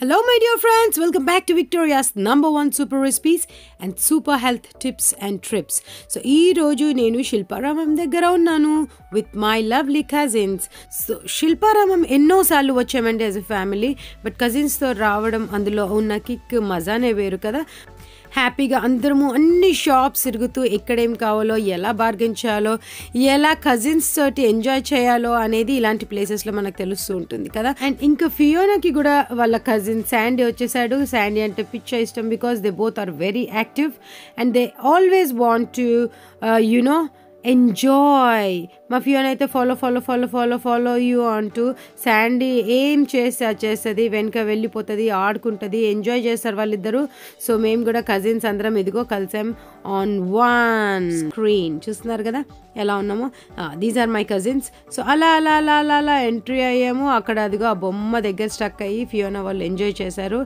Hello my dear friends, welcome back to Victoria's #1 super recipes and super health tips and trips. So ee roju nenu Shilparamam daggara unnanu with my lovely cousins. So Shilparamam enno saalu vachemandi as a family, but cousins tho raavadam అందులో ఉన్న kick మజానే వేరు కదా. హ్యాపీగా అందరము అన్ని shops తిరుగుతూ ఎక్కడేం కావాలో ఎలా బార్గెన్ చేయాలో ఎలా కజిన్స్ తోటి ఎంజాయ్ చేయాలో అనేది ఇలాంటి ప్లేసెస్లో మనకు తెలుస్తూ ఉంటుంది కదా. అండ్ ఇంకా ఫియోనాకి కూడా వాళ్ళ కజిన్ శాండీ వచ్చేసాడు. శాండీ అంటే పిచ్చ ఇష్టం because they both are very active and they always want to enjoy. మా ఫియోనా అయితే ఫాలో యూ అంటూ శాండీ ఏం చేస్తే చేస్తుంది, వెనుక వెళ్ళిపోతుంది, ఆడుకుంటుంది, ఎంజాయ్ చేస్తారు వాళ్ళిద్దరూ. సో మేము కూడా కజిన్స్ అందరం ఇదిగో కలిసాం ఆన్ వన్ స్క్రీన్. చూస్తున్నారు కదా ఎలా ఉన్నామో. These are my cousins. So అలా ఎంట్రీ అయ్యాము. అక్కడ అదిగో ఆ బొమ్మ దగ్గర స్టక్ అయ్యి ఫియోనా వాళ్ళు ఎంజాయ్ చేశారు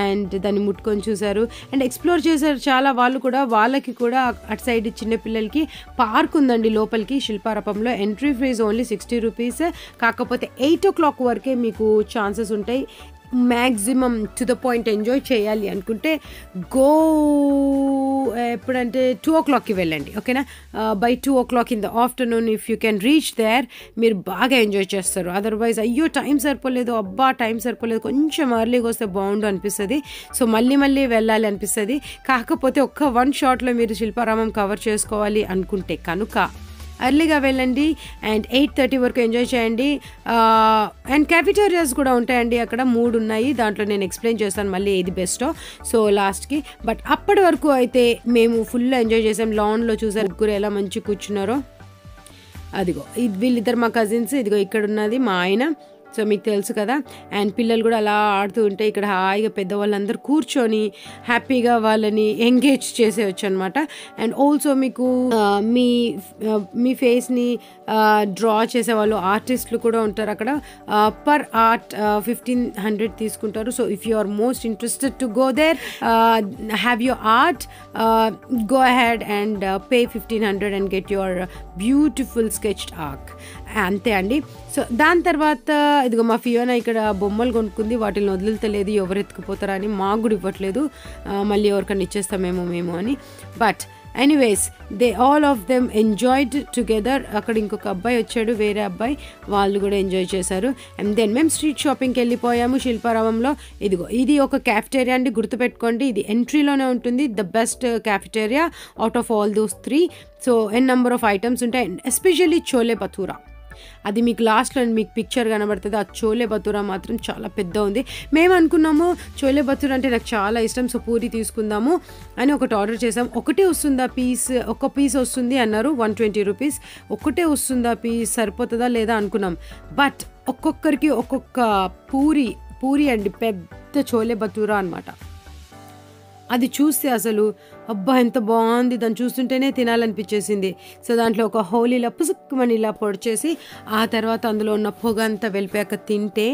అండ్ దాన్ని ముట్టుకొని చూశారు అండ్ ఎక్స్ప్లోర్ చేశారు చాలా. వాళ్ళు కూడా వాళ్ళకి కూడా అటు సైడ్ చిన్నపిల్లలకి పార్క్ ఉందండి లోపలికి. శిల్పారపంలో ఎంట్రీ ఫీజ్ ఓన్లీ 60 రూపీస్. కాకపోతే 8 o'clock వరకే మీకు ఛాన్సెస్ ఉంటాయి. Maximum to the point enjoy చేయాలి అనుకుంటే ఎప్పుడంటే 2 o'clockకి వెళ్ళండి, ఓకేనా. By 2 o'clock in the afternoon if you can reach there మీరు బాగా ఎంజాయ్ చేస్తారు. అదర్వైజ్ అయ్యో టైం సరిపోలేదు, టైం సరిపోలేదు, కొంచెం ఎర్లీగా వస్తే బాగుండు అనిపిస్తుంది. సో మళ్ళీ వెళ్ళాలి అనిపిస్తుంది. కాకపోతే ఒక్క వన్ షాట్లో మీరు శిల్పారామం కవర్ చేసుకోవాలి అనుకుంటే కనుక ఎర్లీగా వెళ్ళండి అండ్ 8:30 వరకు ఎంజాయ్ చేయండి. అండ్ క్యాఫిటేరియాస్ కూడా ఉంటాయండి, అక్కడ 3 ఉన్నాయి. దాంట్లో నేను ఎక్స్ప్లెయిన్ చేస్తాను మళ్ళీ ఏది బెస్టో సో లాస్ట్కి. బట్ అప్పటి వరకు అయితే మేము ఫుల్ ఎంజాయ్ చేసాం. లాన్లో చూసారు ముగ్గురు ఎలా మంచి కూర్చున్నారో. అదిగో వీళ్ళిద్దరు మా కజిన్స్. ఇదిగో ఇక్కడ ఉన్నది మా ఆయన. సో మీకు తెలుసు కదా. అండ్ పిల్లలు కూడా అలా ఆడుతూ ఉంటే ఇక్కడ హాయిగా పెద్దవాళ్ళందరూ కూర్చొని హ్యాపీగా వాళ్ళని ఎంగేజ్ చేసేయచ్చు అనమాట. అండ్ ఆల్సో మీకు మీ ఫేస్ని డ్రా చేసేవాళ్ళు ఆర్టిస్టులు కూడా ఉంటారు అక్కడ. పర్ ఆర్ట్ 1500 తీసుకుంటారు. So if you are most interested to go there have your art go ahead and pay 1500 and get your beautiful sketched art. అంతే అండి. సో దాని తర్వాత ఇదిగో మా ఫియోనా ఇక్కడ బొమ్మలు కొనుక్కుంది. వాటిని వదులుతలేదు, ఎవరు ఎత్తుకుపోతారా అని. మాకు కూడా ఇవ్వట్లేదు, మళ్ళీ ఎవరికన్నా ఇచ్చేస్తామేమో మేము అని. But anyways they all of them enjoyed together. అక్కడ ఇంకొక అబ్బాయి వచ్చాడు, వేరే అబ్బాయి, వాళ్ళు కూడా ఎంజాయ్ చేశారు. అండ్ దెన్ మేము స్ట్రీట్ షాపింగ్కి వెళ్ళిపోయాము శిల్పారామంలో. ఇదిగో ఇది ఒక క్యాఫిటేరియా అండి, గుర్తుపెట్టుకోండి. ఇది ఎంట్రీలోనే ఉంటుంది, the best cafeteria out of all those 3. So number of items ఉంటాయి. ఎస్పెషల్లీ చోలే భటూరా, అది మీకు లాస్ట్లో మీకు పిక్చర్ కనబడుతుంది. ఆ చోలే భటూరా మాత్రం చాలా పెద్ద ఉంది. మేము అనుకున్నాము చోలే భటూరా అంటే నాకు చాలా ఇష్టం, సో పూరి తీసుకుందాము అని ఒకటి ఆర్డర్ చేసాం. ఒకటే వస్తుందా పీస్, ఒక పీస్ వస్తుంది అన్నారు, 120 రూపీస్. ఒకటే వస్తుందా పీస్, సరిపోతుందా లేదా అనుకున్నాం. బట్ ఒక్కొక్కరికి ఒక్కొక్క పూరి అండి, పెద్ద చోలే భటూరా అనమాట. అది చూస్తే అసలు అబ్బా ఎంత బాగుంది, దాన్ని చూస్తుంటేనే తినాలనిపించేసింది. సో దాంట్లో ఒక హోలీలా పుసుక్కుమని ఇలా పొడిచేసి ఆ తర్వాత అందులో ఉన్న పొగ అంతా వెళ్ళిపోయాక తింటే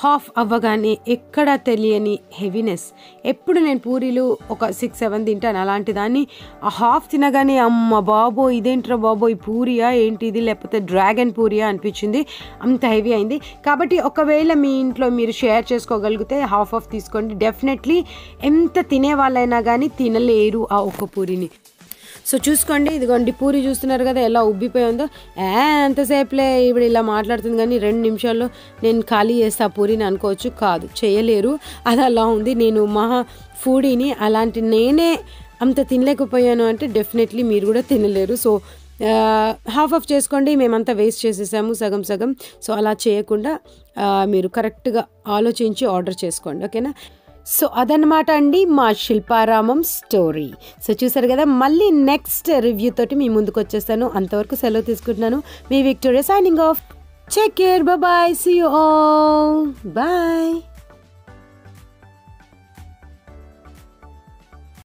హాఫ్ అవ్వగానే ఎక్కడా తెలియని హెవీనెస్. ఎప్పుడు నేను పూరీలు ఒక 6-7 తింటాను, అలాంటి దాన్ని ఆ హాఫ్ తినగానే అమ్మ బాబో ఇదేంట్రా బాబో ఈ పూరియా ఏంటి ఇది, లేకపోతే డ్రాగన్ పూరియా అనిపించింది, అంత హెవీ అయింది. కాబట్టి ఒకవేళ మీ ఇంట్లో మీరు షేర్ చేసుకోగలిగితే హాఫ్ తీసుకోండి. డెఫినెట్లీ ఎంత తినే వాళ్ళైనా కానీ తినలేరు ఆ ఒక్క పూరిని. సో చూసుకోండి, ఇదిగోండి పూరి చూస్తున్నారు కదా ఎలా ఉబ్బిపోయి ఉందో. ఎంతసేపులే ఇప్పుడు ఇలా మాట్లాడుతుంది కానీ 2 నిమిషాల్లో నేను ఖాళీ చేస్తా పూరిని అనుకోవచ్చు, కాదు చేయలేరు, అది అలా ఉంది. నేను మహా ఫుడీని, అలాంటి నేనే అంత తినలేకపోయాను అంటే డెఫినెట్లీ మీరు కూడా తినలేరు. సో హాఫ్ చేసుకోండి. మేమంతా వేస్ట్ చేసేసాము సగం. సో అలా చేయకుండా మీరు కరెక్ట్గా ఆలోచించి ఆర్డర్ చేసుకోండి, ఓకేనా. సో అదనమాట అండి మా శిల్పారామం స్టోరీ. సో చూసారు కదా, మళ్ళీ నెక్స్ట్ రివ్యూ తోటి మీ ముందుకు వచ్చేస్తాను. అంతవరకు సెలవు తీసుకుంటున్నాను. మీ Victoria signing off. Take care, bye, see you all, bye.